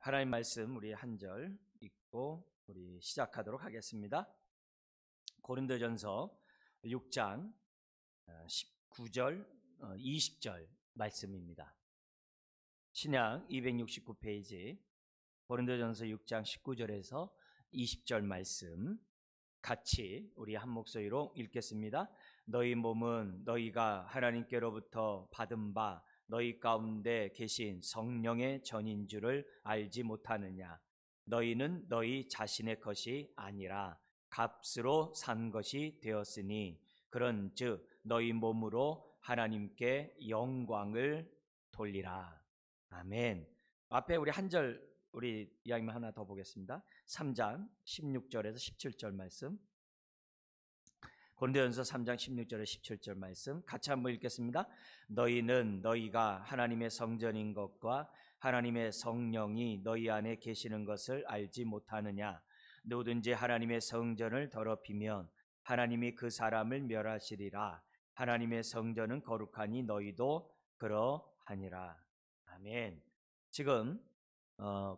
하나님 말씀 우리 한 절 읽고 우리 시작하도록 하겠습니다. 고린도전서 6장 19절 20절 말씀입니다. 신약 269페이지 고린도전서 6장 19절에서 20절 말씀 같이 우리 한 목소리로 읽겠습니다. 너희 몸은 너희가 하나님께로부터 받은 바 너희 가운데 계신 성령의 전인 줄을 알지 못하느냐. 너희는 너희 자신의 것이 아니라 값으로 산 것이 되었으니 그런즉 너희 몸으로 하나님께 영광을 돌리라. 아멘. 앞에 우리 한 절 우리 이야기만 하나 더 보겠습니다. 3장 16절에서 17절 말씀. 고린도전서 3장 16절에 17절 말씀 같이 한번 읽겠습니다. 너희는 너희가 하나님의 성전인 것과 하나님의 성령이 너희 안에 계시는 것을 알지 못하느냐. 누구든지 하나님의 성전을 더럽히면 하나님이 그 사람을 멸하시리라. 하나님의 성전은 거룩하니 너희도 그러하니라. 아멘. 지금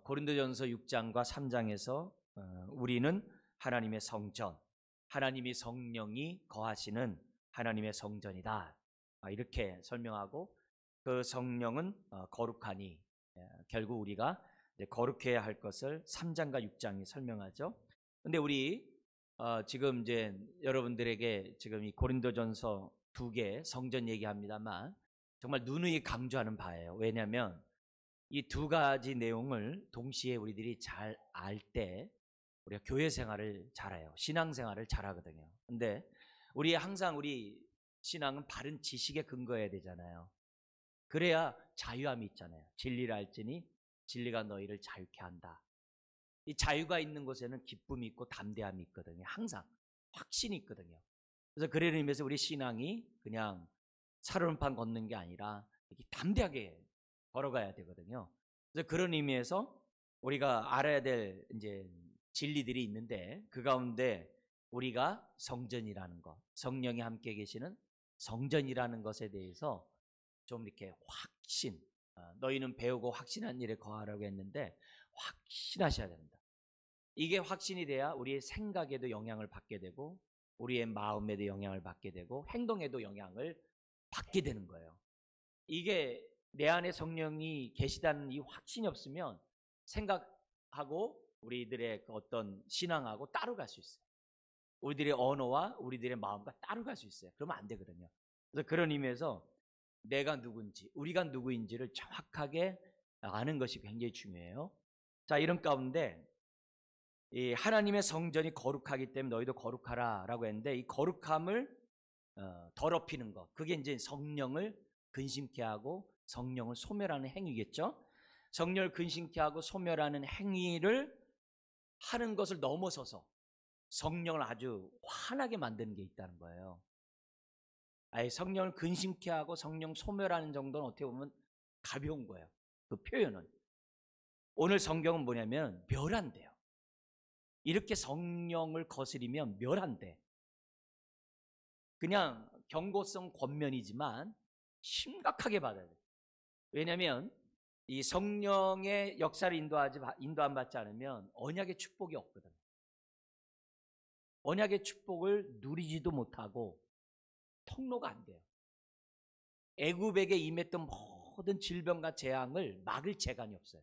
고린도전서 6장과 3장에서 우리는 하나님의 성전, 하나님이 성령이 거하시는 하나님의 성전이다, 이렇게 설명하고, 그 성령은 거룩하니, 결국 우리가 거룩해야 할 것을 3장과 6장이 설명하죠. 근데 우리 지금 이제 여러분들에게 지금 이 고린도전서 2개 성전 얘기합니다만 정말 누누이 강조하는 바예요. 왜냐하면 이 두 가지 내용을 동시에 우리들이 잘 알 때 우리가 교회 생활을 잘해요. 신앙 생활을 잘하거든요. 근데 우리 항상 우리 신앙은 바른 지식에 근거해야 되잖아요. 그래야 자유함이 있잖아요. 진리를 알지니 진리가 너희를 자유케 한다. 이 자유가 있는 곳에는 기쁨이 있고 담대함이 있거든요. 항상 확신이 있거든요. 그래서 그런 의미에서 우리 신앙이 그냥 살얼음판 걷는 게 아니라 이렇게 담대하게 걸어가야 되거든요. 그래서 그런 의미에서 우리가 알아야 될 이제 진리들이 있는데, 그 가운데 우리가 성전이라는 것, 성령이 함께 계시는 성전이라는 것에 대해서 좀 이렇게 확신, 너희는 배우고 확신한 일에 거하라고 했는데 확신하셔야 됩니다. 이게 확신이 돼야 우리의 생각에도 영향을 받게 되고 우리의 마음에도 영향을 받게 되고 행동에도 영향을 받게 되는 거예요. 이게 내 안에 성령이 계시다는 이 확신이 없으면 생각하고 우리들의 그 어떤 신앙하고 따로 갈 수 있어요. 우리들의 언어와 우리들의 마음과 따로 갈 수 있어요. 그러면 안 되거든요. 그래서 그런 의미에서 내가 누군지, 우리가 누구인지를 정확하게 아는 것이 굉장히 중요해요. 자, 이런 가운데 이 하나님의 성전이 거룩하기 때문에 너희도 거룩하라 라고 했는데, 이 거룩함을 더럽히는 것, 그게 이제 성령을 근심케 하고 성령을 소멸하는 행위겠죠. 성령을 근심케 하고 소멸하는 행위를 하는 것을 넘어서서 성령을 아주 환하게 만드는 게 있다는 거예요. 아예 성령을 근심케 하고 성령 소멸하는 정도는 어떻게 보면 가벼운 거예요. 그 표현은. 오늘 성경은 뭐냐면 멸한대요. 이렇게 성령을 거스리면 멸한대. 그냥 경고성 권면이지만 심각하게 받아야 돼요. 왜냐하면 이 성령의 역사를 인도안 받지 않으면 언약의 축복이 없거든요. 언약의 축복을 누리지도 못하고 통로가 안 돼요. 애굽에게 임했던 모든 질병과 재앙을 막을 재간이 없어요.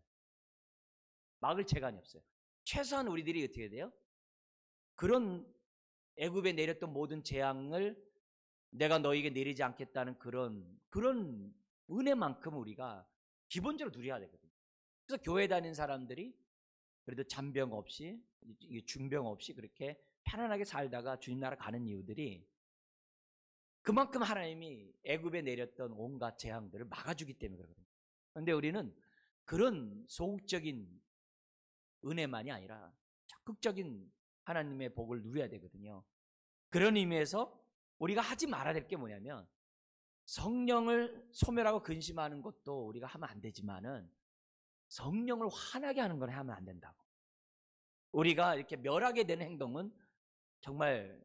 막을 재간이 없어요. 최소한 우리들이 어떻게 돼요? 그런 애굽에 내렸던 모든 재앙을 내가 너에게 내리지 않겠다는 그런 은혜만큼 우리가 기본적으로 누려야 되거든요. 그래서 교회 다니는 사람들이 그래도 잔병 없이, 중병 없이 그렇게 편안하게 살다가 주님 나라 가는 이유들이 그만큼 하나님이 애굽에 내렸던 온갖 재앙들을 막아주기 때문에 그러거든요. 그런데 우리는 그런 소극적인 은혜만이 아니라 적극적인 하나님의 복을 누려야 되거든요. 그런 의미에서 우리가 하지 말아야 될 게 뭐냐면, 성령을 소멸하고 근심하는 것도 우리가 하면 안 되지만은 성령을 화나게 하는 건 하면 안 된다고. 우리가 이렇게 멸하게 되는 행동은 정말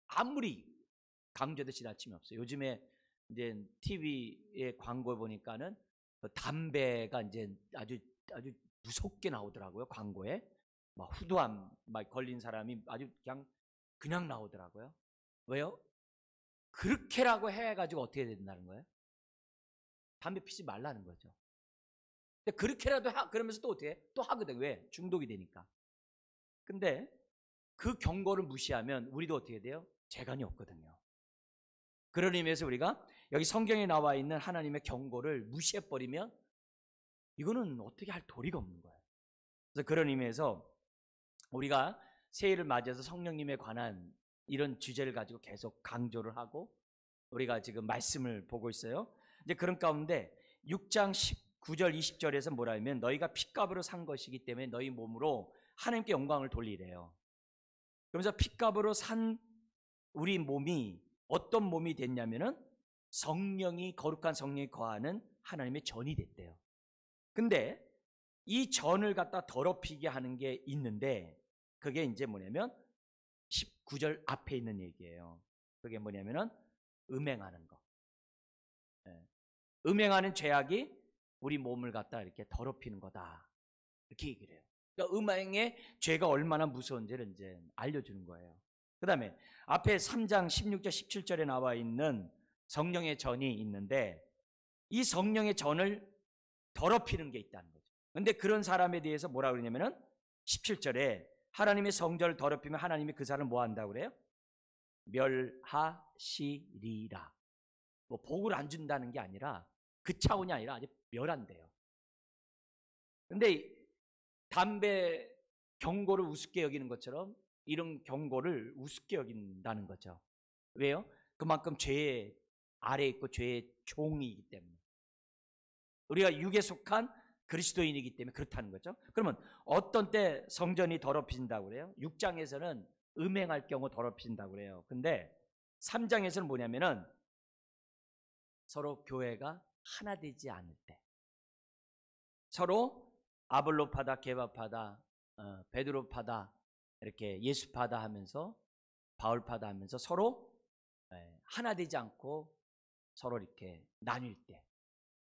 아무리 강조도 지나침이 없어요. 요즘에 이제 TV에 광고 보니까는 담배가 이제 아주 아주 무섭게 나오더라고요. 광고에 막 후두암 막 걸린 사람이 아주 그냥 나오더라고요. 왜요? 그렇게라고 해가지고 어떻게 된다는 거예요? 담배 피지 말라는 거죠. 근데 그렇게라도 그러면서 또 어떻게 해? 또 하거든. 왜? 중독이 되니까. 근데 그 경고를 무시하면 우리도 어떻게 돼요? 재간이 없거든요. 그런 의미에서 우리가 여기 성경에 나와 있는 하나님의 경고를 무시해버리면 이거는 어떻게 할 도리가 없는 거예요. 그래서 그런 의미에서 우리가 새해를 맞이해서 성령님에 관한 이런 주제를 가지고 계속 강조를 하고 우리가 지금 말씀을 보고 있어요. 이제 그런 가운데 6장 19절 20절에서 뭐라 하면 너희가 핏값으로 산 것이기 때문에 너희 몸으로 하나님께 영광을 돌리래요. 그러면서 핏값으로 산 우리 몸이 어떤 몸이 됐냐면은 성령이 거룩한 성령이 거하는 하나님의 전이 됐대요. 근데 이 전을 갖다 더럽히게 하는 게 있는데 그게 이제 뭐냐면 19절 앞에 있는 얘기예요. 그게 뭐냐면은 음행하는 거. 음행하는 죄악이 우리 몸을 갖다 이렇게 더럽히는 거다. 이렇게 얘기를 해요. 그러니까 음행의 죄가 얼마나 무서운지를 이제 알려주는 거예요. 그 다음에 앞에 3장 16절 17절에 나와 있는 성령의 전이 있는데 이 성령의 전을 더럽히는 게 있다는 거죠. 근데 그런 사람에 대해서 뭐라 그러냐면은 17절에 하나님의 성전을 더럽히면 하나님이 그 사람을 뭐 한다고 그래요? 멸하시리라. 뭐 복을 안 준다는 게 아니라 그 차원이 아니라 아주 멸한대요. 근데 담배 경고를 우습게 여기는 것처럼 이런 경고를 우습게 여긴다는 거죠. 왜요? 그만큼 죄의 아래에 있고 죄의 종이기 때문에. 우리가 육에 속한 그리스도인이기 때문에 그렇다는 거죠. 그러면 어떤 때 성전이 더럽힌다고 그래요? 6장에서는 음행할 경우 더럽힌다고 그래요. 근데 3장에서는 뭐냐면은 서로 교회가 하나 되지 않을 때, 서로 아볼로파다, 게바파다, 베드로파다, 이렇게 예수파다 하면서 바울파다 하면서 서로 하나 되지 않고 서로 이렇게 나뉠 때,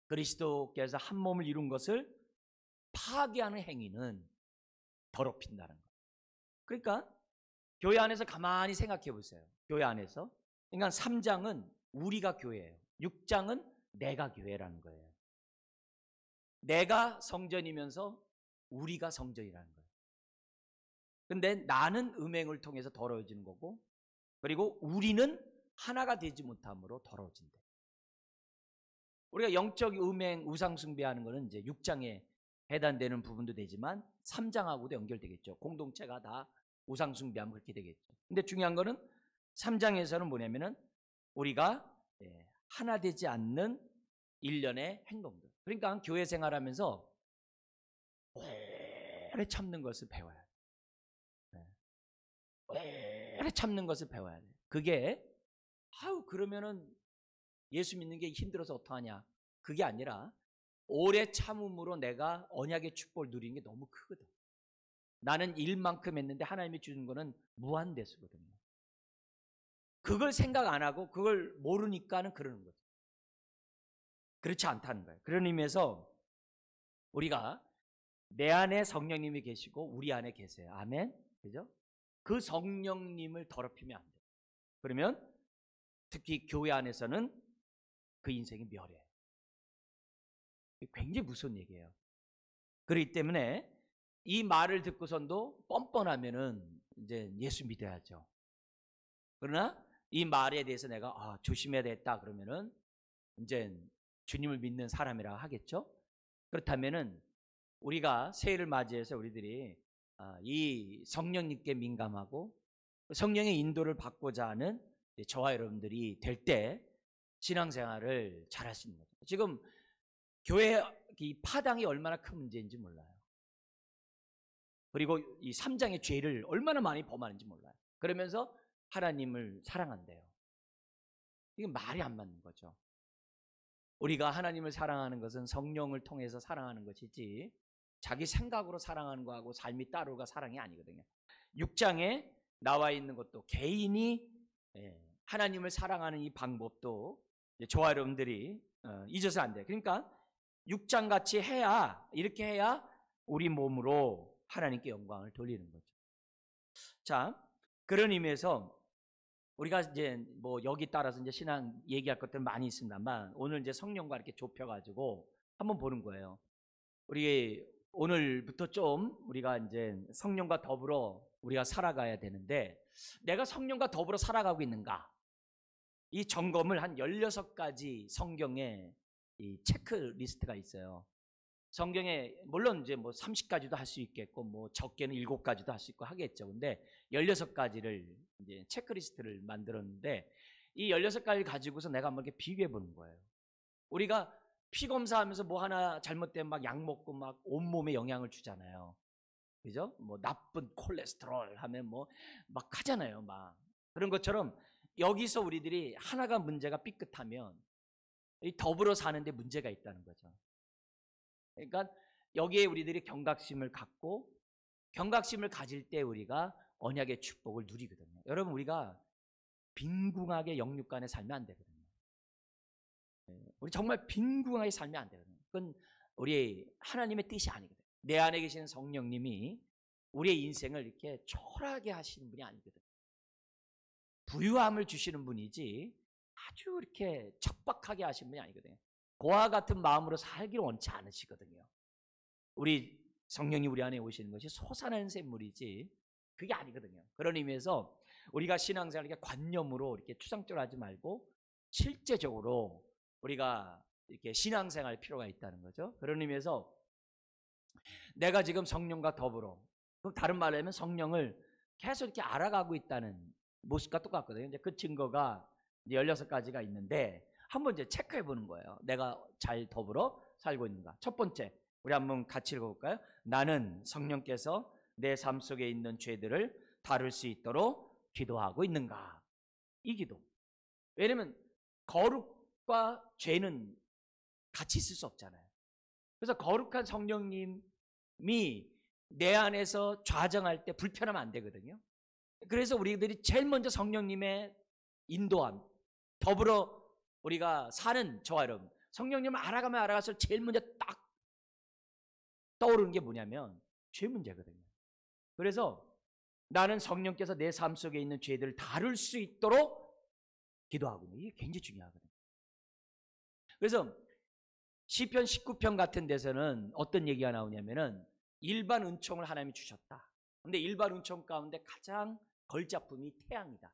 그리스도께서 한 몸을 이룬 것을 파괴하는 행위는 더럽힌다는 거예요. 그러니까 교회 안에서 가만히 생각해 보세요. 교회 안에서. 그러니까 3장은 우리가 교회예요. 6장은 내가 교회라는 거예요. 내가 성전이면서 우리가 성전이라는 거예요. 근데 나는 음행을 통해서 더러워지는 거고 그리고 우리는 하나가 되지 못함으로 더러워진다. 우리가 영적 음행, 우상 숭배하는 거는 이제 6장에 해당되는 부분도 되지만 3장하고도 연결되겠죠. 공동체가 다 우상 숭배하면 그렇게 되겠죠. 근데 중요한 거는 3장에서는 뭐냐면은 우리가 하나 되지 않는 일련의 행동들. 그러니까 교회 생활하면서 오래 참는 것을 배워야 돼. 오래 참는 것을 배워야 돼. 그게 그러면은 예수 믿는 게 힘들어서 어떡하냐. 그게 아니라 오래 참음으로 내가 언약의 축복을 누리는 게 너무 크거든. 나는 일만큼 했는데 하나님이 주는 거는 무한대수거든요. 그걸 생각 안 하고 그걸 모르니까는 그러는 거죠. 그렇지 않다는 거예요. 그런 의미에서 우리가 내 안에 성령님이 계시고 우리 안에 계세요. 아멘. 그죠? 그 성령님을 더럽히면 안 돼요. 그러면 특히 교회 안에서는 그 인생이 멸해요. 굉장히 무서운 얘기예요. 그렇기 때문에 이 말을 듣고선도 뻔뻔하면은 이제 예수 믿어야죠. 그러나 이 말에 대해서 내가 조심해야 되겠다 그러면은 이제 주님을 믿는 사람이라 하겠죠. 그렇다면은 우리가 새해를 맞이해서 우리들이 이 성령님께 민감하고 성령의 인도를 받고자 하는 저와 여러분들이 될 때 신앙생활을 잘할 수 있는 거죠. 지금 교회 이 파당이 얼마나 큰 문제인지 몰라요. 그리고 이 3장의 죄를 얼마나 많이 범하는지 몰라요. 그러면서 하나님을 사랑한대요. 이게 말이 안 맞는 거죠. 우리가 하나님을 사랑하는 것은 성령을 통해서 사랑하는 것이지 자기 생각으로 사랑하는 거하고 삶이 따로가 사랑이 아니거든요. 6장에 나와 있는 것도 개인이 하나님을 사랑하는 이 방법도 저와 여러분들이 잊어서 안 돼요. 그러니까 육장같이 해야, 이렇게 해야 우리 몸으로 하나님께 영광을 돌리는 거죠. 자, 그런 의미에서 우리가 이제 뭐 여기 따라서 이제 신앙 얘기할 것들 많이 있습니다만, 오늘 이제 성령과 이렇게 좁혀가지고 한번 보는 거예요. 우리 오늘부터 좀 우리가 이제 성령과 더불어 우리가 살아가야 되는데, 내가 성령과 더불어 살아가고 있는가? 이 점검을 한 16가지 성경에 이 체크리스트가 있어요. 성경에 물론 이제 뭐 30가지도 할 수 있겠고 뭐 적게는 7가지도 할 수 있고 하겠죠. 근데 16가지를 이제 체크리스트를 만들었는데, 이 16가지 가지고서 내가 한번 이렇게 비교해 보는 거예요. 우리가 피 검사하면서 뭐 하나 잘못되면 막 약 먹고 막 온몸에 영향을 주잖아요. 그죠? 뭐 나쁜 콜레스테롤 하면 뭐 막 하잖아요. 막 그런 것처럼 여기서 우리들이 하나가 문제가 삐끗하면 이 더불어 사는데 문제가 있다는 거죠. 그러니까 여기에 우리들이 경각심을 갖고, 경각심을 가질 때 우리가 언약의 축복을 누리거든요. 여러분, 우리가 빈궁하게 영육간에 살면 안 되거든요. 우리 정말 빈궁하게 살면 안 되거든요. 그건 우리 하나님의 뜻이 아니거든요. 내 안에 계시는 성령님이 우리의 인생을 이렇게 초라하게 하시는 분이 아니거든요. 부유함을 주시는 분이지 아주 이렇게 척박하게 하시는 분이 아니거든요. 그와 같은 마음으로 살기를 원치 않으시거든요. 우리 성령이 우리 안에 오시는 것이 솟아나는 샘물이지 그게 아니거든요. 그런 의미에서 우리가 신앙생활을 이렇게 관념으로 이렇게 추상적으로 하지 말고 실제적으로 우리가 이렇게 신앙생활 필요가 있다는 거죠. 그런 의미에서 내가 지금 성령과 더불어, 그럼 다른 말로 하면 성령을 계속 이렇게 알아가고 있다는 모습과 똑같거든요. 이제 그 증거가 16가지가 있는데 한번 이제 체크해 보는 거예요. 내가 잘 더불어 살고 있는가. 첫 번째, 우리 한번 같이 읽어볼까요? 나는 성령께서 내 삶 속에 있는 죄들을 다룰 수 있도록 기도하고 있는가. 이 기도. 왜냐면 거룩과 죄는 같이 있을 수 없잖아요. 그래서 거룩한 성령님이 내 안에서 좌정할 때 불편하면 안 되거든요. 그래서 우리들이 제일 먼저 성령님의 인도함, 더불어 우리가 사는 저와 여러분, 성령님을 알아가면 알아갈수록 제일 먼저 딱 떠오르는 게 뭐냐면 죄 문제거든요. 그래서 나는 성령께서 내 삶 속에 있는 죄들을 다룰 수 있도록 기도하고 있는, 이게 굉장히 중요하거든요. 그래서 시편 19편 같은 데서는 어떤 얘기가 나오냐면은 일반 은총을 하나님이 주셨다. 근데 일반 은총 가운데 가장 걸작품이 태양이다.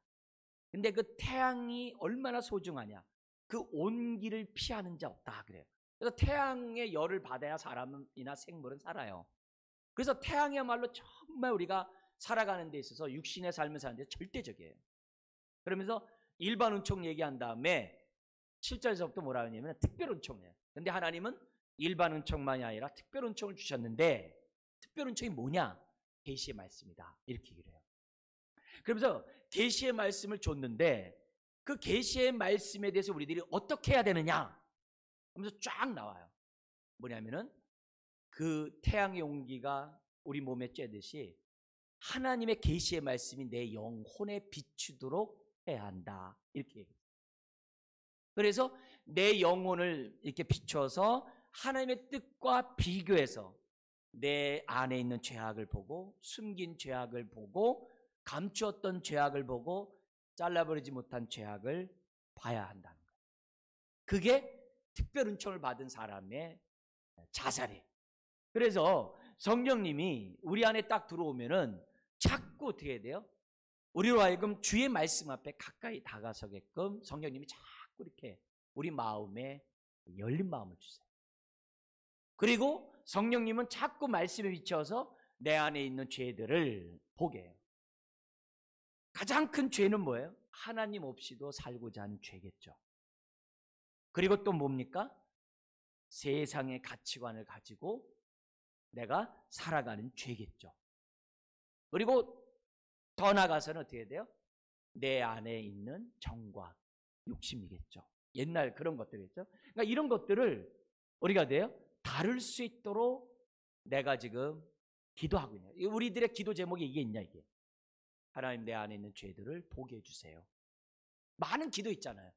근데 그 태양이 얼마나 소중하냐, 그 온기를 피하는 자 없다 그래요. 그래서 태양의 열을 받아야 사람이나 생물은 살아요. 그래서 태양이야말로 정말 우리가 살아가는 데 있어서 육신의 삶을 사는 데 절대적이에요. 그러면서 일반 은총 얘기한 다음에 7절에서부터 뭐라 하냐면 특별 은총이에요. 근데 하나님은 일반 은총만이 아니라 특별 은총을 주셨는데, 특별 은총이 뭐냐? 계시의 말씀이다, 이렇게 얘기를 해요. 그러면서 계시의 말씀을 줬는데 그 계시의 말씀에 대해서 우리들이 어떻게 해야 되느냐 하면서 쫙 나와요. 뭐냐면은 그 태양의 온기가 우리 몸에 쬐듯이 하나님의 계시의 말씀이 내 영혼에 비추도록 해야 한다, 이렇게 얘기해요. 그래서 내 영혼을 이렇게 비춰서 하나님의 뜻과 비교해서 내 안에 있는 죄악을 보고, 숨긴 죄악을 보고, 감추었던 죄악을 보고, 잘라버리지 못한 죄악을 봐야 한다는 거예요. 그게 특별 은총을 받은 사람의 자살이에요. 그래서 성령님이 우리 안에 딱 들어오면은 자꾸 어떻게 해야 돼요? 우리로 하여금 주의 말씀 앞에 가까이 다가서게끔 성령님이 자꾸 이렇게 우리 마음에 열린 마음을 주세요. 그리고 성령님은 자꾸 말씀에 비춰서 내 안에 있는 죄들을 보게 해요. 가장 큰 죄는 뭐예요? 하나님 없이도 살고자 하는 죄겠죠. 그리고 또 뭡니까? 세상의 가치관을 가지고 내가 살아가는 죄겠죠. 그리고 더 나아가서는 어떻게 돼요? 내 안에 있는 정과 욕심이겠죠. 옛날 그런 것들이겠죠. 그러니까 이런 것들을 우리가 돼요? 다룰 수 있도록 내가 지금 기도하고 있냐. 우리들의 기도 제목이 이게 있냐, 이게. 하나님, 내 안에 있는 죄들을 보게 해주세요. 많은 기도 있잖아요.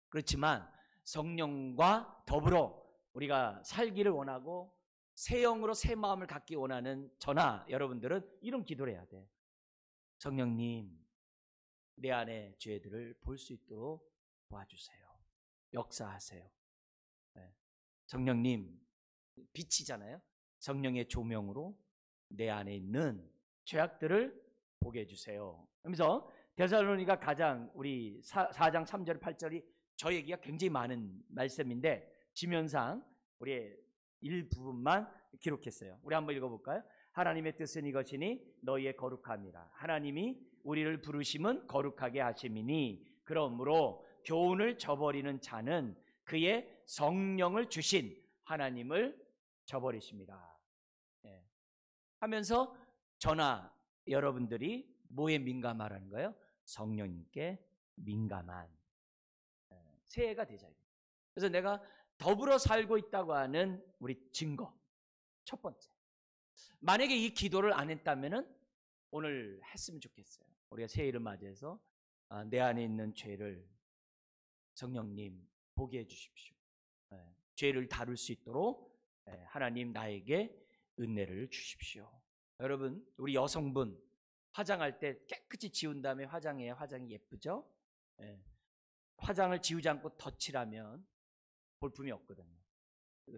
그렇지만 성령과 더불어 우리가 살기를 원하고 새 영으로 새 마음을 갖기 원하는 저나 여러분들은 이런 기도를 해야 돼. 성령님, 내 안에 죄들을 볼 수 있도록 도와주세요. 역사하세요. 네. 성령님, 빛이잖아요. 성령의 조명으로 내 안에 있는 죄악들을 보게 해주세요. 그러면서 데살로니가 가장 우리 4장 3절 8절이 저 얘기가 굉장히 많은 말씀인데 지면상 우리의 일부분만 기록했어요. 우리 한번 읽어볼까요? 하나님의 뜻은 이것이니 너희의 거룩함이라. 하나님이 우리를 부르심은 거룩하게 하심이니 그러므로 교훈을 저버리는 자는 그의 성령을 주신 하나님을 저버리십니다. 네. 하면서 저나 여러분들이 뭐에 민감하라는 거예요? 성령님께 민감한 새해가 되자. 그래서 내가 더불어 살고 있다고 하는 우리 증거 첫 번째, 만약에 이 기도를 안 했다면 오늘 했으면 좋겠어요. 우리가 새해를 맞이해서 내 안에 있는 죄를 성령님 보게 해주십시오. 죄를 다룰 수 있도록 하나님 나에게 은혜를 주십시오. 여러분, 우리 여성분 화장할 때 깨끗이 지운 다음에 화장해야 화장이 예쁘죠? 화장을 지우지 않고 덧칠하면 볼품이 없거든요.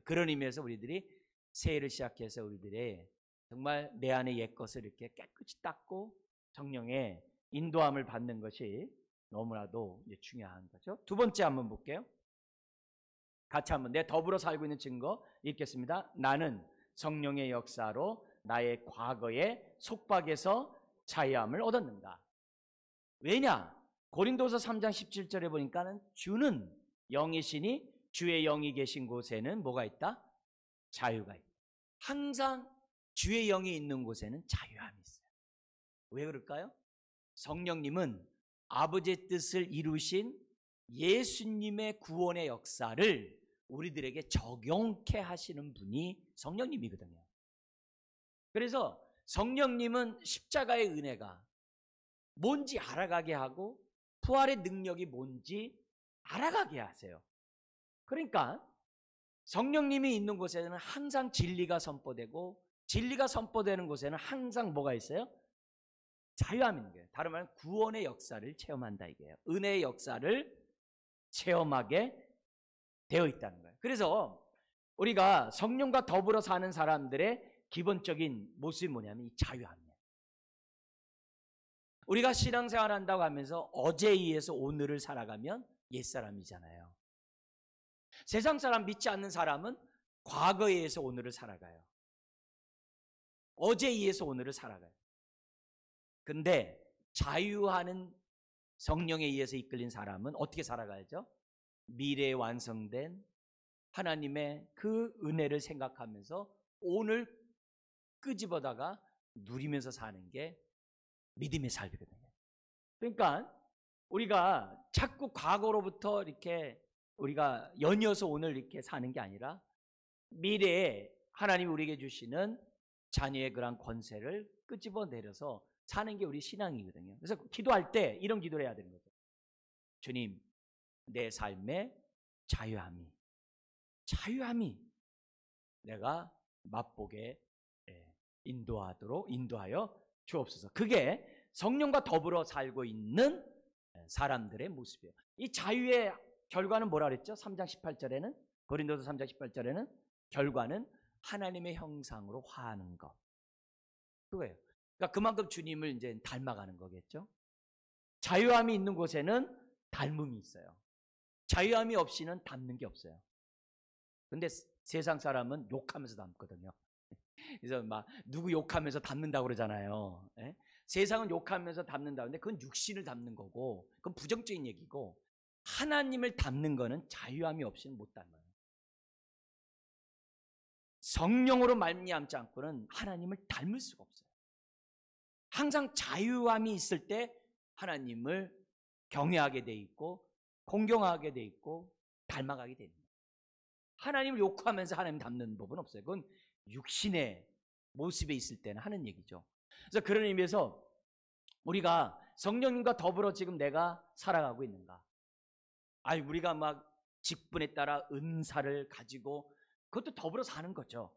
그런 의미에서 우리들이 새해를 시작해서 우리들의 정말 내 안의 옛것을 이렇게 깨끗이 닦고 성령의 인도함을 받는 것이 너무나도 중요한 거죠. 두 번째 한번 볼게요. 같이 한번 내 더불어 살고 있는 증거 읽겠습니다. 나는 성령의 역사로 나의 과거의 속박에서 자유함을 얻었는가. 왜냐? 고린도서 3장 17절에 보니까는 주는 영이시니 주의 영이 계신 곳에는 뭐가 있다? 자유가 있다. 항상 주의 영이 있는 곳에는 자유함이 있어요. 왜 그럴까요? 성령님은 아버지의 뜻을 이루신 예수님의 구원의 역사를 우리들에게 적용케 하시는 분이 성령님이거든요. 그래서 성령님은 십자가의 은혜가 뭔지 알아가게 하고 부활의 능력이 뭔지 알아가게 하세요. 그러니까 성령님이 있는 곳에는 항상 진리가 선포되고 진리가 선포되는 곳에는 항상 뭐가 있어요? 자유함이 있는 거예요. 다른 말은 구원의 역사를 체험한다 이게요. 은혜의 역사를 체험하게 되어 있다는 거예요. 그래서 우리가 성령과 더불어 사는 사람들의 기본적인 모습이 뭐냐면 이 자유함이에요. 우리가 신앙생활 한다고 하면서 어제에 의해서 오늘을 살아가면 옛사람이잖아요. 세상 사람 믿지 않는 사람은 과거에 의해서 오늘을 살아가요. 어제에 의해서 오늘을 살아가요. 근데 자유하는 성령에 의해서 이끌린 사람은 어떻게 살아가야죠? 미래에 완성된 하나님의 그 은혜를 생각하면서 오늘 끄집어다가 누리면서 사는 게 믿음의 삶이거든요. 그러니까 우리가 자꾸 과거로부터 이렇게 우리가 연이어서 오늘 이렇게 사는 게 아니라 미래에 하나님이 우리에게 주시는 자녀의 그런 권세를 끄집어내려서 사는 게 우리 신앙이거든요. 그래서 기도할 때 이런 기도를 해야 되는 거죠. 주님, 내 삶의 자유함이 내가 맛보게 인도하여 주옵소서. 그게 성령과 더불어 살고 있는 사람들의 모습이에요. 이 자유의 결과는 뭐라 그랬죠? 3장 18절에는 고린도서 3장 18절에는 결과는 하나님의 형상으로 화하는 것. 그거예요. 그러니까 그만큼 주님을 이제 닮아가는 거겠죠. 자유함이 있는 곳에는 닮음이 있어요. 자유함이 없이는 닮는 게 없어요. 근데 세상 사람은 욕하면서 닮거든요. 그래서 막 누구 욕하면서 닮는다고 그러잖아요. 예? 세상은 욕하면서 닮는다는데 그건 육신을 닮는 거고 그건 부정적인 얘기고 하나님을 닮는 거는 자유함이 없이는 못 닮아요. 성령으로 말미암지 않고는 하나님을 닮을 수가 없어요. 항상 자유함이 있을 때 하나님을 경외하게 돼 있고 공경하게 돼 있고 닮아가게 됩니다. 하나님을 욕하면서 하나님 닮는 법은 없어요. 그건 육신의 모습에 있을 때는 하는 얘기죠. 그래서 그런 의미에서 우리가 성령님과 더불어 지금 내가 살아가고 있는가? 우리가 막 직분에 따라 은사를 가지고 그것도 더불어 사는 거죠.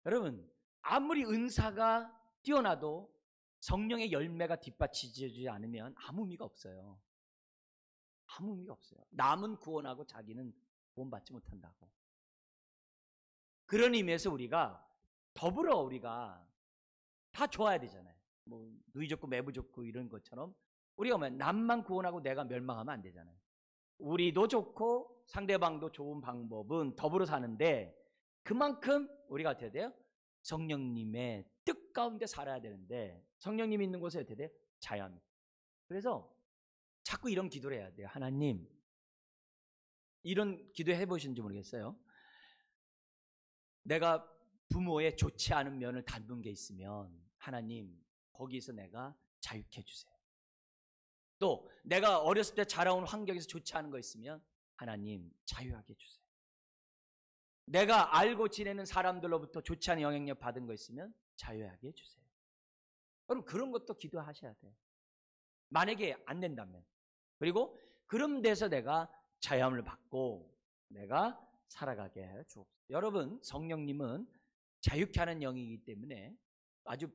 여러분, 아무리 은사가 뛰어나도 성령의 열매가 뒷받치지 않으면 아무 의미가 없어요. 아무 의미가 없어요. 남은 구원하고 자기는 구원받지 못한다고. 그런 의미에서 우리가 더불어 우리가 다 좋아야 되잖아요. 뭐 누이 좋고 매부 좋고 이런 것처럼 우리가 뭐 남만 구원하고 내가 멸망하면 안 되잖아요. 우리도 좋고 상대방도 좋은 방법은 더불어 사는데 그만큼 우리가 어떻게 돼요? 성령님의 뜻 가운데 살아야 되는데 성령님이 있는 곳에 어떻게 돼요? 자유합니다. 그래서 자꾸 이런 기도를 해야 돼요. 하나님, 이런 기도 해보신지 모르겠어요. 내가 부모의 좋지 않은 면을 닮은 게 있으면 하나님, 거기서 내가 자유케 해주세요. 또 내가 어렸을 때 자라온 환경에서 좋지 않은 거 있으면 하나님, 자유하게 해주세요. 내가 알고 지내는 사람들로부터 좋지 않은 영향력 받은 거 있으면 자유하게 해주세요. 여러분, 그런 것도 기도하셔야 돼요. 만약에 안 된다면. 그리고 그런 데서 내가 자유함을 받고 내가 살아가게 해 주옵소서. 여러분, 성령님은 자유케 하는 영이기 때문에 아주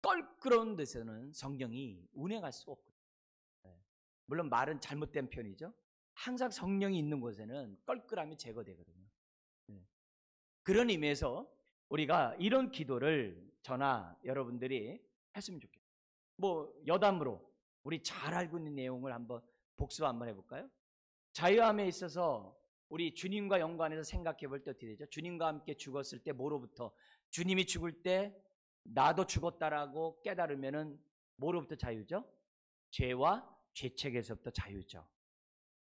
껄끄러운 데서는 성령이 운행할 수 없거든요. 물론 말은 잘못된 표현이죠. 항상 성령이 있는 곳에는 껄끄람이 제거되거든요. 그런 의미에서 우리가 이런 기도를 저나 여러분들이 했으면 좋겠어요. 뭐 여담으로 우리 잘 알고 있는 내용을 한번 복습 한번 해볼까요? 자유함에 있어서 우리 주님과 연관해서 생각해 볼 때 어떻게 되죠? 주님과 함께 죽었을 때 뭐로부터? 주님이 죽을 때 나도 죽었다라고 깨달으면은 뭐로부터 자유죠? 죄와 죄책에서부터 자유죠.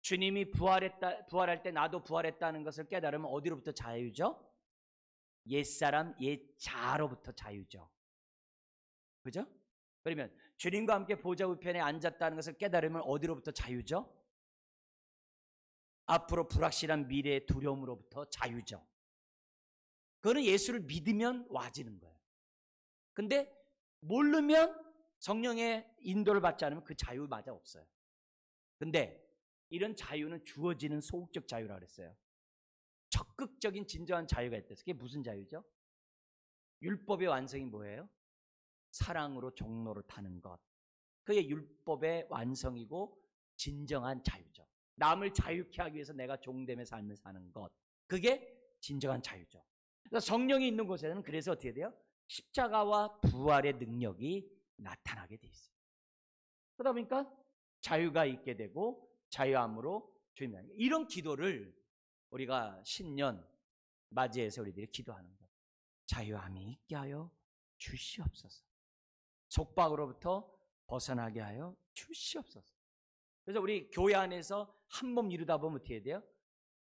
주님이 부활할 때 나도 부활했다는 것을 깨달으면 어디로부터 자유죠? 옛사람, 옛자로부터 자유죠. 그죠? 그러면 주님과 함께 보좌 우편에 앉았다는 것을 깨달으면 어디로부터 자유죠? 앞으로 불확실한 미래의 두려움으로부터 자유죠. 그거는 예수를 믿으면 와지는 거예요. 근데 모르면 성령의 인도를 받지 않으면 그 자유마저 없어요. 근데 이런 자유는 주어지는 소극적 자유라고 그랬어요. 적극적인 진정한 자유가 있다. 그게 무슨 자유죠? 율법의 완성이 뭐예요? 사랑으로 종로를 타는 것. 그게 율법의 완성이고 진정한 자유죠. 남을 자유케 하기 위해서 내가 종됨의 삶을 사는 것. 그게 진정한 자유죠. 그래서 성령이 있는 곳에는 그래서 어떻게 돼요? 십자가와 부활의 능력이 나타나게 돼 있어요. 그러다 보니까 자유가 있게 되고 자유함으로 주님이 이런 기도를 우리가 신년 맞이해서 우리들이 기도하는 거예요. 자유함이 있게 하여 주시옵소서. 속박으로부터 벗어나게 하여 주시옵소서. 그래서 우리 교회 안에서 한 몸 이루다 보면 어떻게 돼요?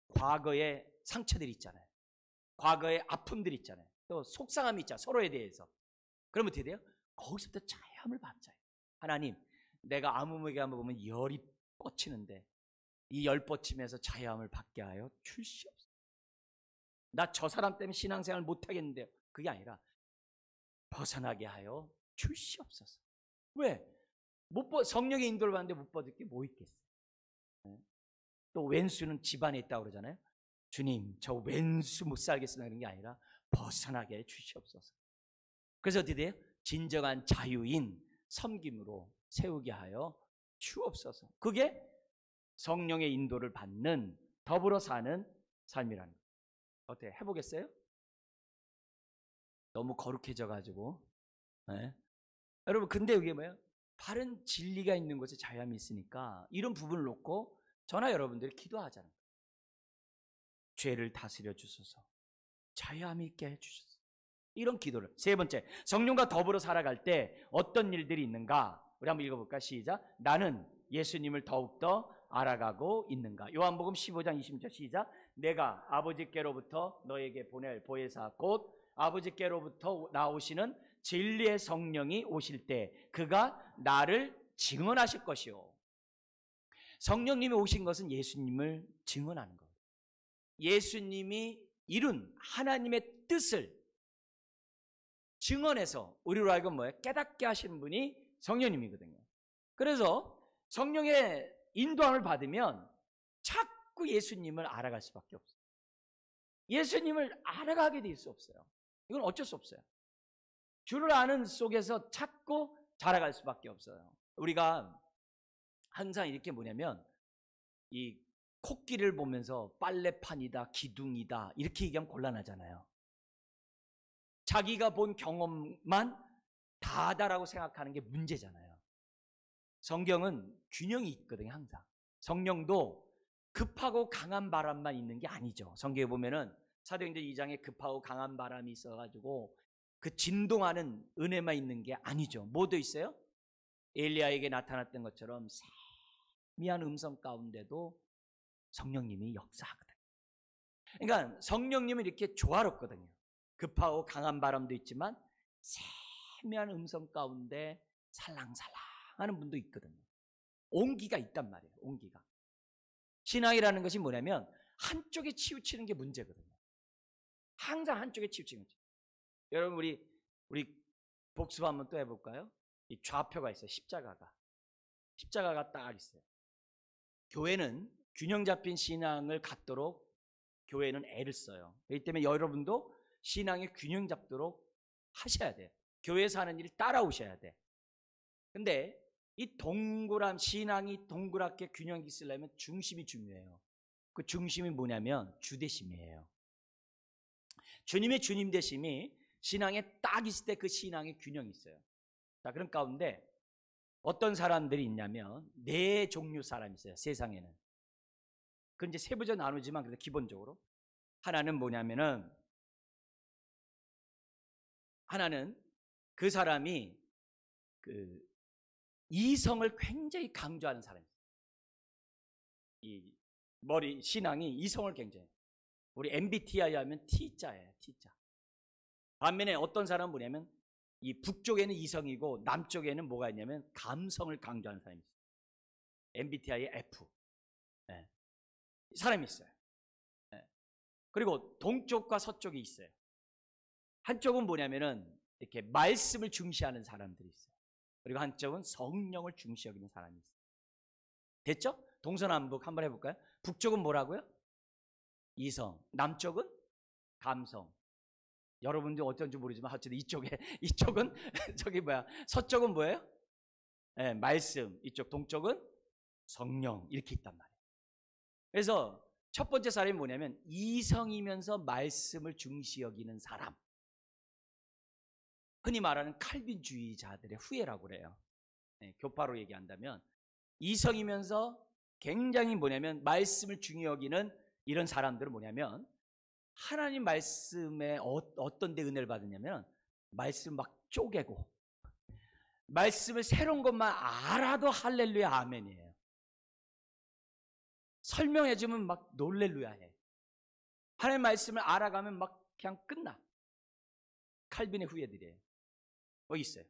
과거의 상처들이 있잖아요. 과거의 아픔들이 있잖아요. 또 속상함이 있잖아요. 서로에 대해서. 그러면 어떻게 돼요? 거기서부터 자유함을 받자요. 하나님, 내가 아무에게 한번 보면 열이 뻗치는데 이 열 뻗침에서 자유함을 받게 하여 주시옵소서. 나 저 사람 때문에 신앙생활 못하겠는데요. 그게 아니라 벗어나게 하여 주시옵소서. 왜? 성령의 인도를 받는데 못 받을 게 뭐 있겠어요? 또 왼수는 집안에 있다고 그러잖아요. 주님, 저 왼수 못 살겠습니다. 그런 게 아니라 벗어나게 해 주시옵소서. 그래서 어떻게 돼요? 진정한 자유인 섬김으로 세우게 하여 주옵소서. 그게 성령의 인도를 받는 더불어 사는 삶이라는 거예요. 어떻게 해보겠어요? 너무 거룩해져 가지고. 네. 여러분, 근데 이게 뭐예요? 바른 진리가 있는 곳에 자유함이 있으니까 이런 부분을 놓고 저나 여러분들이 기도하자는 거예요. 죄를 다스려 주소서. 자유함이 있게 해 주소서. 이런 기도를. 세 번째, 성령과 더불어 살아갈 때 어떤 일들이 있는가? 우리 한번 읽어볼까? 시작. 나는 예수님을 더욱더 알아가고 있는가? 요한복음 15장 20절 시작. 내가 아버지께로부터 너에게 보낼 보혜사 곧 아버지께로부터 나오시는 진리의 성령이 오실 때 그가 나를 증언하실 것이요. 성령님이 오신 것은 예수님을 증언하는 거예요. 예수님이 이룬 하나님의 뜻을 증언해서 우리로 하여금 뭐예요? 깨닫게 하시는 분이 성령님이거든요. 그래서 성령의 인도함을 받으면 자꾸 예수님을 알아갈 수밖에 없어요. 예수님을 알아가게 될 수 없어요. 이건 어쩔 수 없어요. 주를 아는 속에서 찾고 자라갈 수밖에 없어요. 우리가 항상 이렇게 뭐냐면 이 코끼리를 보면서 빨래판이다, 기둥이다 이렇게 얘기하면 곤란하잖아요. 자기가 본 경험만 다다라고 생각하는 게 문제잖아요. 성경은 균형이 있거든요. 항상. 성령도 급하고 강한 바람만 있는 게 아니죠. 성경에 보면은 사도행전 2장에 급하고 강한 바람이 있어가지고 그 진동하는 은혜만 있는 게 아니죠. 뭐도 있어요? 엘리야에게 나타났던 것처럼 세미한 음성 가운데도 성령님이 역사하거든요. 그러니까 성령님은 이렇게 조화롭거든요. 급하고 강한 바람도 있지만 세미한 음성 가운데 살랑살랑 하는 분도 있거든요. 온기가 있단 말이에요. 온기가. 신앙이라는 것이 뭐냐면 한쪽에 치우치는 게 문제거든요. 항상 한쪽에 치우치는 거죠. 여러분 우리 복습 한번 또 해볼까요? 이 좌표가 있어요. 십자가가 딱 있어요. 교회는 균형 잡힌 신앙을 갖도록 교회는 애를 써요. 그렇기 때문에 여러분도 신앙의 균형 잡도록 하셔야 돼요. 교회에서 하는 일 따라오셔야 돼. 근데 이 동그란 신앙이 동그랗게 균형이 있으려면 중심이 중요해요. 그 중심이 뭐냐면 주되심이에요. 주님의 주님 되심이 신앙에 딱 있을 때 그 신앙의 균형이 있어요. 자, 그런 가운데 어떤 사람들이 있냐면 네 종류 사람이 있어요. 세상에는. 그건 이제 세부적으로 나누지만 그래도 기본적으로 하나는 뭐냐면은 하나는 그 사람이 그 이성을 굉장히 강조하는 사람이에요. 이 머리 신앙이 이성을 굉장히. 우리 MBTI 하면 T자예요. T자. 반면에 어떤 사람은 뭐냐면 이 북쪽에는 이성이고 남쪽에는 뭐가 있냐면 감성을 강조하는 사람이 있어요. MBTI의 F. 네. 사람이 있어요. 네. 그리고 동쪽과 서쪽이 있어요. 한쪽은 뭐냐면은 이렇게 말씀을 중시하는 사람들이 있어요. 그리고 한쪽은 성령을 중시 여기는 사람이 있어요. 됐죠? 동서남북 한번 해볼까요? 북쪽은 뭐라고요? 이성. 남쪽은 감성. 여러분들 어쩐지 모르지만 어쨌든 이쪽은 저기 뭐야? 서쪽은 뭐예요? 네, 말씀. 이쪽 동쪽은 성령. 이렇게 있단 말이에요. 그래서 첫 번째 사람이 뭐냐면 이성이면서 말씀을 중시 여기는 사람. 흔히 말하는 칼빈주의자들의 후예라고 그래요. 네, 교파로 얘기한다면 이성이면서 굉장히 뭐냐면 말씀을 중요히 여기는 이런 사람들은 뭐냐면 하나님 말씀에 어떤 데 은혜를 받느냐면 말씀 막 쪼개고 말씀을 새로운 것만 알아도 할렐루야 아멘이에요. 설명해주면 막 놀렐루야 해. 하나님 말씀을 알아가면 막 그냥 끝나. 칼빈의 후예들이에요. 거기 있어요.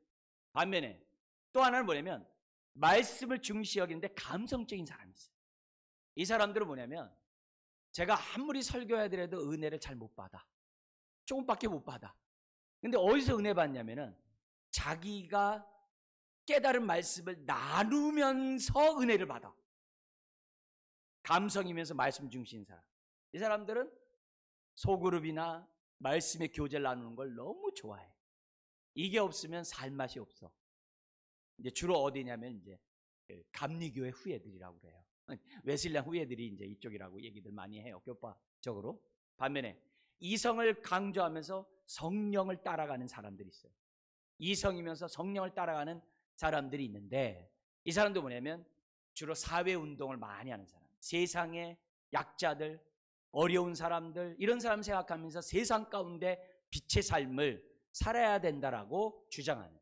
반면에 또 하나는 뭐냐면 말씀을 중시 여기는데 감성적인 사람이 있어요. 이 사람들은 뭐냐면 제가 아무리 설교해드려도 은혜를 잘 못 받아. 조금밖에 못 받아. 근데 어디서 은혜 받냐면은 자기가 깨달은 말씀을 나누면서 은혜를 받아. 감성이면서 말씀 중시인 사람. 이 사람들은 소그룹이나 말씀의 교제를 나누는 걸 너무 좋아해. 이게 없으면 살 맛이 없어. 이제 주로 어디냐면 이제 감리교회 후예들이라고 그래요. 웨슬리안 후예들이 이제 이쪽이라고 얘기들 많이 해요. 교파적으로. 반면에 이성을 강조하면서 성령을 따라가는 사람들이 있어요. 이성이면서 성령을 따라가는 사람들이 있는데 이 사람도 뭐냐면 주로 사회운동을 많이 하는 사람. 세상의 약자들, 어려운 사람들 이런 사람 생각하면서 세상 가운데 빛의 삶을 살아야 된다라고 주장하는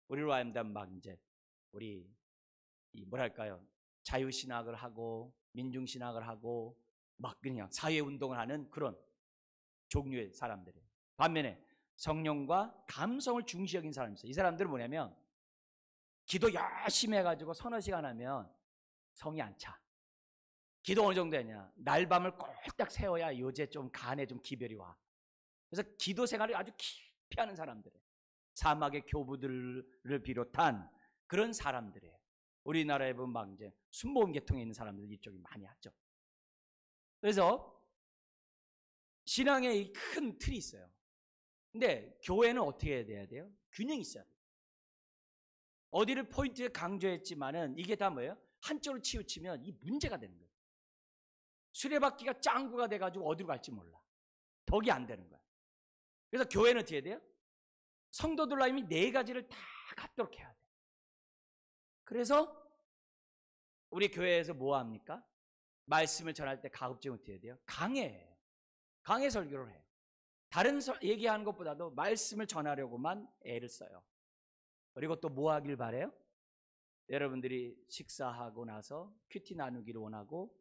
우리로 하여금 막 이제 우리 뭐랄까요 자유신학을 하고 민중신학을 하고 막 그냥 사회운동을 하는 그런 종류의 사람들이에요. 반면에 성령과 감성을 중시 여긴 사람이 있어요. 이 사람들은 뭐냐면 기도 열심히 해가지고 서너 시간 하면 성이 안 차. 기도 어느 정도 했냐 날밤을 꼴딱 세워야 요새 좀 간에 좀 기별이 와. 그래서 기도 생활을 아주 깊이 하는 사람들이에요. 사막의 교부들을 비롯한 그런 사람들이에요. 우리나라에 보면 막 이제 순복음 계통에 있는 사람들 이쪽이 많이 하죠. 그래서 신앙의 이 큰 틀이 있어요. 근데 교회는 어떻게 해야 돼요? 균형이 있어야 돼요. 어디를 포인트에 강조했지만은 이게 다 뭐예요? 한쪽으로 치우치면 이 문제가 되는 거예요. 수레바퀴가 짱구가 돼가지고 어디로 갈지 몰라. 덕이 안 되는 거야. 그래서 교회는 어떻게 해야 돼요? 성도들로 하여금 네 가지를 다 갖도록 해야 돼요. 그래서 우리 교회에서 뭐 합니까? 말씀을 전할 때 가급적 어떻게 해야 돼요? 강해 설교를 해요. 다른 얘기하는 것보다도 말씀을 전하려고만 애를 써요. 그리고 또 뭐 하길 바래요? 여러분들이 식사하고 나서 큐티 나누기를 원하고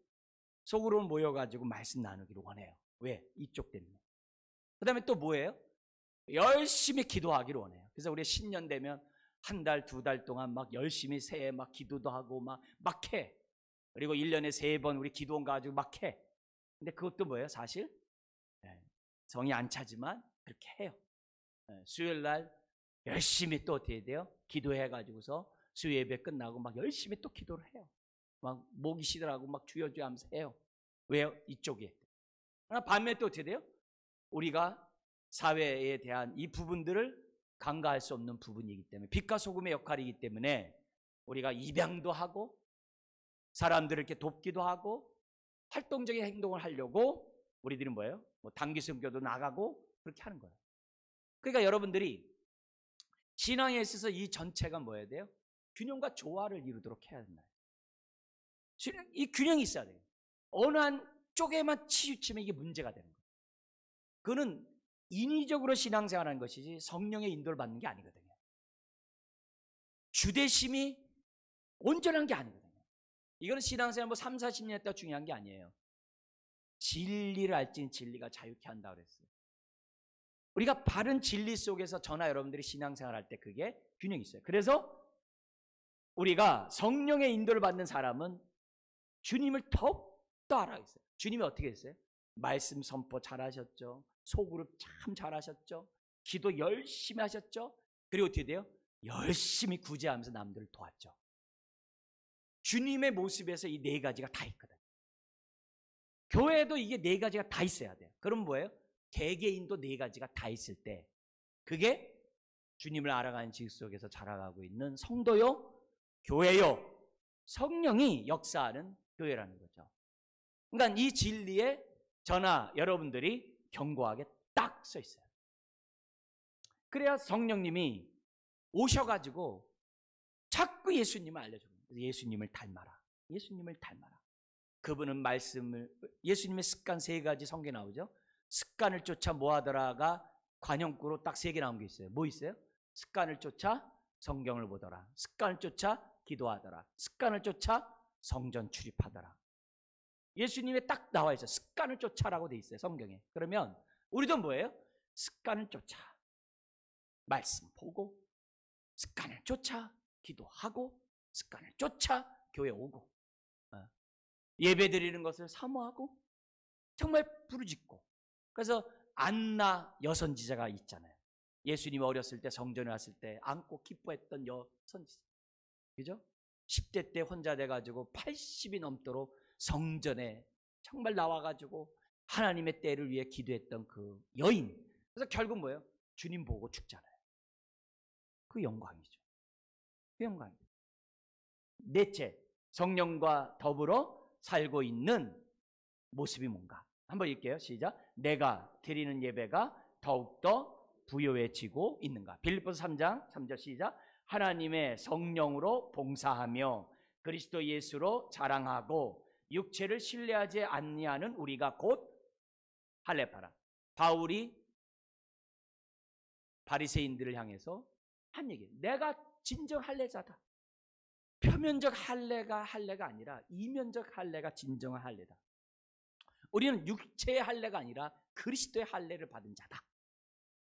속으로 모여가지고 말씀 나누기를 원해요. 왜? 이쪽 때문에. 그 다음에 또 뭐예요? 열심히 기도하기를 원해요. 그래서 우리 신년 되면 한 달, 두 달 동안 막 열심히 새해 막 기도도 하고 막 해. 그리고 1년에 3번 우리 기도원 가지고 막 해. 근데 그것도 뭐예요? 사실 정이 안 차지만 그렇게 해요. 수요일 날 열심히 또 어떻게 돼요? 기도해가지고서 수요 예배 끝나고 막 열심히 또 기도를 해요. 막 목이 시들하고 막 주여 하면서 해요. 왜요? 이쪽에. 반면에 또 어떻게 돼요? 우리가 사회에 대한 이 부분들을 간과할 수 없는 부분이기 때문에 빛과 소금의 역할이기 때문에 우리가 입양도 하고 사람들을 이렇게 돕기도 하고 활동적인 행동을 하려고 우리들은 뭐예요? 뭐 단기 선교도 나가고 그렇게 하는 거예요. 그러니까 여러분들이 신앙에 있어서 이 전체가 뭐여야 돼요? 균형과 조화를 이루도록 해야 된다. 이 균형이 있어야 돼요. 어느 한 쪽에만 치우치면 이게 문제가 되는 거예요. 그거는 인위적으로 신앙생활하는 것이지 성령의 인도를 받는 게 아니거든요. 주대심이 온전한 게 아니거든요. 이거는 신앙생활 뭐 3, 40년 했다가 중요한 게 아니에요. 진리를 알지니 진리가 자유케 한다고 그랬어요. 우리가 바른 진리 속에서 저나 여러분들이 신앙생활 할 때 그게 균형이 있어요. 그래서 우리가 성령의 인도를 받는 사람은 주님을 더욱더 알아가겠어요. 주님이 어떻게 했어요? 말씀 선포 잘하셨죠. 소그룹 참 잘하셨죠. 기도 열심히 하셨죠. 그리고 어떻게 돼요? 열심히 구제하면서 남들을 도왔죠. 주님의 모습에서 이 네 가지가 다 있거든요. 교회에도 이게 네 가지가 다 있어야 돼요. 그럼 뭐예요? 개개인도 네 가지가 다 있을 때 그게 주님을 알아가는 질 속에서 자라가고 있는 성도요, 교회요, 성령이 역사하는 교회라는 거죠. 그러니까 이 진리에 저나 여러분들이 견고하게 딱 써 있어요. 그래야 성령님이 오셔가지고 자꾸 예수님을 알려주는 거예요. 예수님을 닮아라. 예수님을 닮아라. 그분은 말씀을, 예수님의 습관 3가지 성경에 나오죠. 습관을 쫓아 뭐 하더라가 관용구로 딱 3개 나온 게 있어요. 뭐 있어요? 습관을 쫓아 성경을 보더라. 습관을 쫓아 기도하더라. 습관을 쫓아 성전 출입하더라. 예수님에 딱 나와 있어요. 습관을 쫓아라고 돼 있어요. 성경에. 그러면 우리도 뭐예요? 습관을 쫓아 말씀 보고, 습관을 쫓아 기도하고, 습관을 쫓아 교회 오고, 예배 드리는 것을 사모하고 정말 부르짖고. 그래서 안나 여선지자가 있잖아요. 예수님 어렸을 때 성전에 왔을 때 안고 기뻐했던 여선지자. 그죠? 10대 때 혼자 돼가지고 80이 넘도록 성전에 정말 나와가지고 하나님의 때를 위해 기도했던 그 여인. 그래서 결국 뭐예요? 주님 보고 죽잖아요. 그 영광이죠. 그 영광이죠. 넷째, 성령과 더불어 살고 있는 모습이 뭔가? 한번 읽게요. 시작. 내가 드리는 예배가 더욱더 부요해지고 있는가? 빌립보서 3장 3절 시작. 하나님의 성령으로 봉사하며 그리스도 예수로 자랑하고 육체를 신뢰하지 아니하는 우리가 곧 할례파라. 바울이 바리새인들을 향해서 한 얘기. 내가 진정 할례자다. 표면적 할례가 할례가 아니라 이면적 할례가 진정한 할례다. 우리는 육체의 할례가 아니라 그리스도의 할례를 받은 자다.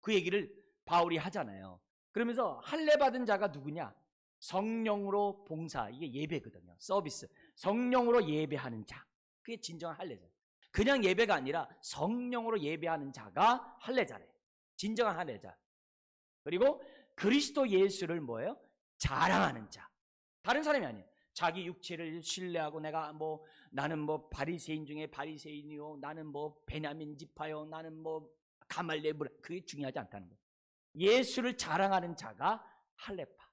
그 얘기를 바울이 하잖아요. 그러면서 할례 받은 자가 누구냐? 성령으로 봉사, 이게 예배거든요. 서비스. 성령으로 예배하는 자. 그게 진정한 할례죠. 그냥 예배가 아니라 성령으로 예배하는 자가 할례자래. 진정한 할례자. 그리고 그리스도 예수를 뭐예요? 자랑하는 자. 다른 사람이 아니에요. 자기 육체를 신뢰하고 내가 뭐 나는 뭐 바리새인 중에 바리새인이요, 나는 뭐 베냐민 지파요, 나는 뭐 가말리엘, 그게 중요하지 않다는 거예요. 예수를 자랑하는 자가 할례파,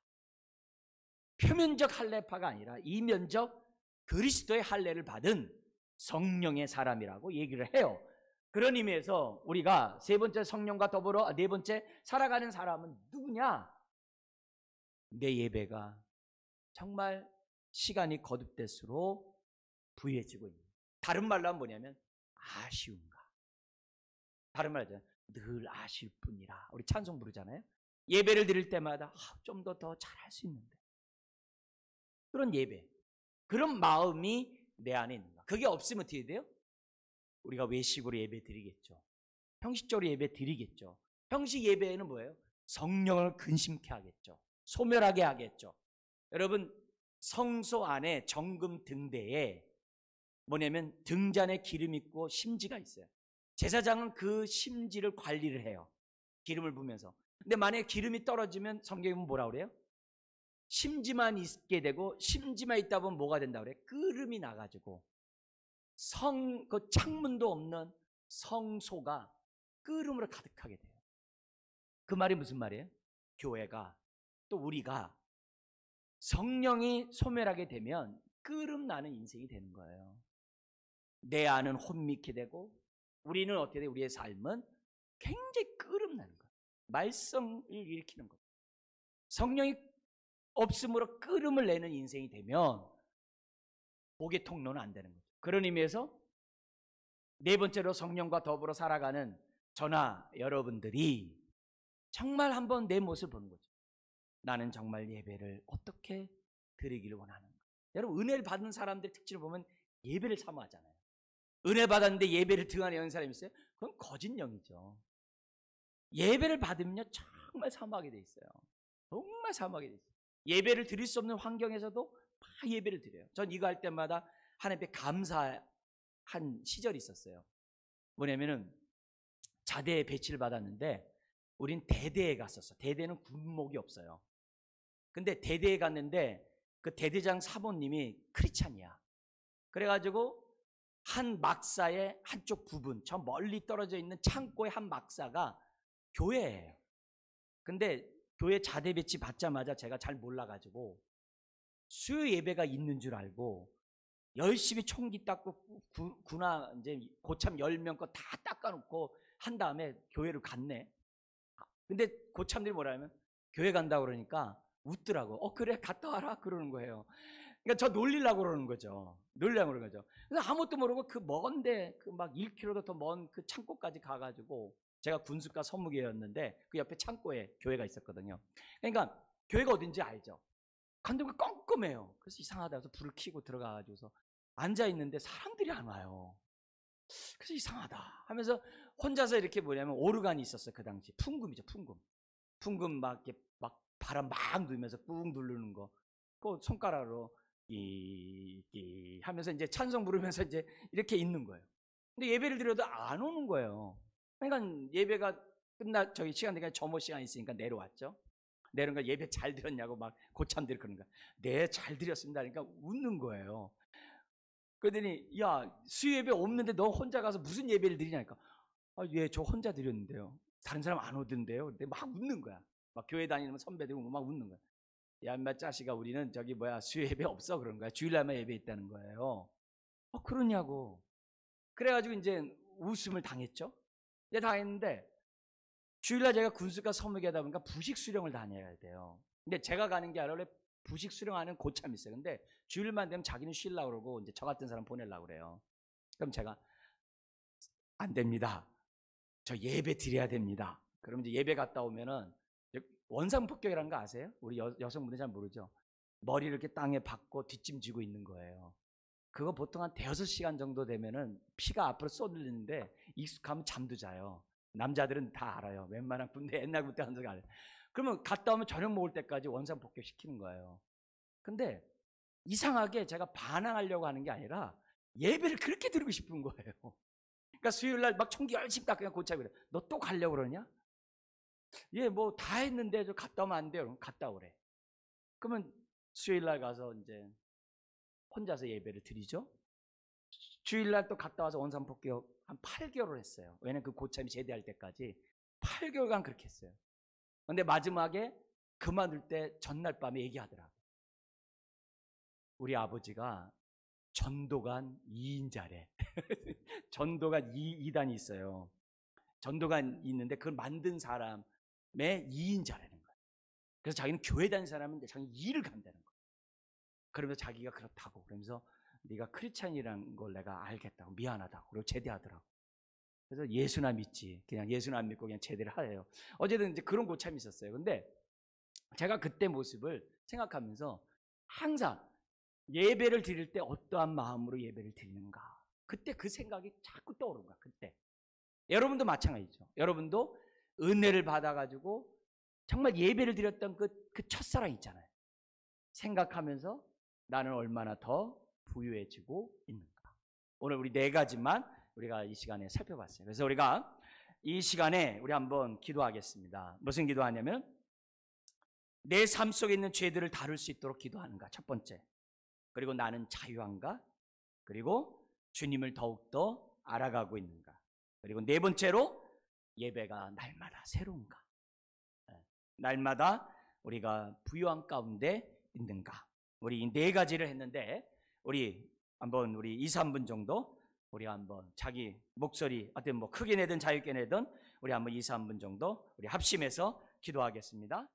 표면적 할례파가 아니라 이면적 그리스도의 할례를 받은 성령의 사람이라고 얘기를 해요. 그런 의미에서 우리가 세 번째 성령과 더불어 네 번째 살아가는 사람은 누구냐? 내 예배가 정말 시간이 거듭될수록 부유해지고 있는, 다른 말로 하면 뭐냐면 아쉬운가. 다른 말로 하자면 늘 아실 뿐이라. 우리 찬송 부르잖아요. 예배를 드릴 때마다 좀 더 잘할 수 있는데, 그런 예배, 그런 마음이 내 안에 있는 거야. 그게 없으면 어떻게 돼요? 우리가 외식으로 예배 드리겠죠. 형식적으로 예배 드리겠죠. 형식 예배에는 뭐예요? 성령을 근심케 하겠죠. 소멸하게 하겠죠. 여러분, 성소 안에 정금 등대에 뭐냐면 등잔에 기름 있고 심지가 있어요. 제사장은 그 심지를 관리를 해요. 기름을 부으면서. 근데 만약에 기름이 떨어지면 성경에 뭐라 그래요? 심지만 있게 되고, 심지만 있다 보면 뭐가 된다 그래요? 끓음이 나가지고 그 창문도 없는 성소가 끓음으로 가득하게 돼요. 그 말이 무슨 말이에요? 교회가, 또 우리가 성령이 소멸하게 되면 끓음 나는 인생이 되는 거예요. 내 안은 혼미케 되고, 우리는 어떻게 돼요? 우리의 삶은 굉장히 끓음 나는 거예요. 말썽을 일으키는 거예요. 성령이 없음으로 끓음을 내는 인생이 되면 복의 통로는 안 되는 거죠. 그런 의미에서 네 번째로 성령과 더불어 살아가는 저나 여러분들이 정말 한번 내 모습을 보는 거죠. 나는 정말 예배를 어떻게 드리기를 원하는가. 여러분, 은혜를 받는 사람들의 특징을 보면 예배를 사모하잖아요. 은혜 받았는데 예배를 등한히 여는 사람이 있어요? 그건 거짓령이죠. 예배를 받으면요 정말 사모하게 돼 있어요. 정말 사모하게 돼 있어요. 예배를 드릴 수 없는 환경에서도 막 예배를 드려요. 전 이거 할 때마다 하나님께 감사한 시절이 있었어요. 뭐냐면은 자대에 배치를 받았는데 우린 대대에 갔었어. 대대는 군목이 없어요. 근데 대대에 갔는데 그 대대장 사모님이 크리스찬이야. 그래가지고 한 막사의 한쪽 부분, 저 멀리 떨어져 있는 창고의 한 막사가 교회예요. 근데 교회 자대 배치 받자마자 제가 잘 몰라가지고 수요 예배가 있는 줄 알고 열심히 총기 닦고 군화 이제 고참 10명 거 다 닦아놓고 한 다음에 교회를 갔네. 근데 고참들이 뭐라면 교회 간다고 그러니까 웃더라고. 그래 갔다 와라 그러는 거예요. 그러니까 저 놀리려고 그러는 거죠. 놀리려고 그러는 거죠. 그래서 아무것도 모르고 그 먼데 그 막 1km도 더 먼 그 창고까지 가가지고, 제가 군수과 서무기였는데 그 옆에 창고에 교회가 있었거든요. 그러니까 교회가 어딘지 알죠. 간데가 껌껌해요. 그래서 이상하다 해서 불을 켜고 들어가가지고서 앉아 있는데 사람들이 안 와요. 그래서 이상하다 하면서 혼자서 이렇게 뭐냐면 오르간이 있었어요. 그 당시 풍금이죠. 풍금 막 이렇게 막 바람 막 누면서 꾹 누르는 거, 그 손가락으로 끼 하면서 이제 찬송 부르면서 이제 이렇게 있는 거예요. 근데 예배를 드려도 안 오는 거예요. 그러니까 예배가 저기 시간 되니까 점호 시간 있으니까 내려왔죠. 내려온 거 예배 잘 드렸냐고 막 고참들이 그러는 거야. 네, 잘 드렸습니다. 그러니까 웃는 거예요. 그러더니 야, 수요 예배 없는데 너 혼자 가서 무슨 예배를 드리냐니까. 예, 저 혼자 드렸는데요. 다른 사람 안 오던데요. 근데 막 웃는 거야. 막 교회 다니는 선배들 막 웃는 거야. 야, 인마 짜식아, 우리는 저기 수요 예배 없어 그런 거야. 주일날만 예배 있다는 거예요. 그러냐고. 그래가지고 이제 웃음을 당했죠. 이제 당했는데 주일날 제가 군수가 서무게 하다 보니까 부식 수령을 다녀야 돼요. 근데 제가 가는 게 아니라 원래 부식 수령하는 고참이 있어요. 근데 주일만 되면 자기는 쉬려고 그러고 이제 저 같은 사람 보내려고 그래요. 그럼 제가 안 됩니다. 저 예배 드려야 됩니다. 그럼 이제 예배 갔다 오면은 원상폭격이라는 거 아세요? 우리 여성분들 잘 모르죠. 머리를 이렇게 땅에 박고 뒷짐지고 있는 거예요. 그거 보통 한 대여섯 시간 정도 되면은 피가 앞으로 쏟아지는데 익숙하면 잠도 자요. 남자들은 다 알아요. 웬만한 군대 옛날부터 한 적이 알아요. 그러면 갔다 오면 저녁 먹을 때까지 원상폭격 시키는 거예요. 근데 이상하게 제가 반항하려고 하는 게 아니라 예배를 그렇게 드리고 싶은 거예요. 그러니까 수요일 날 막 총기 열심히 딱 그냥 고쳐 그래. 너 또 가려고 그러냐? 예, 뭐 다 했는데 저 갔다 오면 안 돼요. 그럼 갔다 오래. 그러면 수요일 날 가서 이제 혼자서 예배를 드리죠. 주일날 또 갔다 와서 원산복귀 한 8개월을 했어요. 왜냐면 그 고참이 제대할 때까지 8개월간 그렇게 했어요. 근데 마지막에 그만둘 때 전날 밤에 얘기하더라고요. 우리 아버지가 전도관 2인자래. 전도관 2단이 있어요. 전도관 있는데 그걸 만든 사람의 2인자라는 거예요. 그래서 자기는 교회 다니는 사람인데 자기 일을 간다는 거예요. 그러면서 자기가 그렇다고 그러면서 네가 크리스찬이라는 걸 내가 알겠다고, 미안하다고, 그리고 제대하더라고. 그래서 예수나 믿지, 그냥 예수나 안 믿고 그냥 제대를 하래요. 어쨌든 이제 그런 고참이 있었어요. 근데 제가 그때 모습을 생각하면서 항상 예배를 드릴 때 어떠한 마음으로 예배를 드리는가, 그때 그 생각이 자꾸 떠오른 거야. 그때 여러분도 마찬가지죠. 여러분도 은혜를 받아가지고 정말 예배를 드렸던 그 첫사랑 있잖아요. 생각하면서 나는 얼마나 더 부유해지고 있는가. 오늘 우리 4가지만 우리가 이 시간에 살펴봤어요. 그래서 우리가 이 시간에 우리 한번 기도하겠습니다. 무슨 기도하냐면 내 삶 속에 있는 죄들을 다룰 수 있도록 기도하는가, 첫 번째. 그리고 나는 자유한가, 그리고 주님을 더욱더 알아가고 있는가, 그리고 4번째로 예배가 날마다 새로운가, 날마다 우리가 부유한 가운데 있는가. 우리 이 4가지를 했는데 우리 한번 우리 2, 3분 정도 우리 한번 자기 목소리 어떤 뭐 크게 내든 작게 내든 우리 한번 2, 3분 정도 우리 합심해서 기도하겠습니다.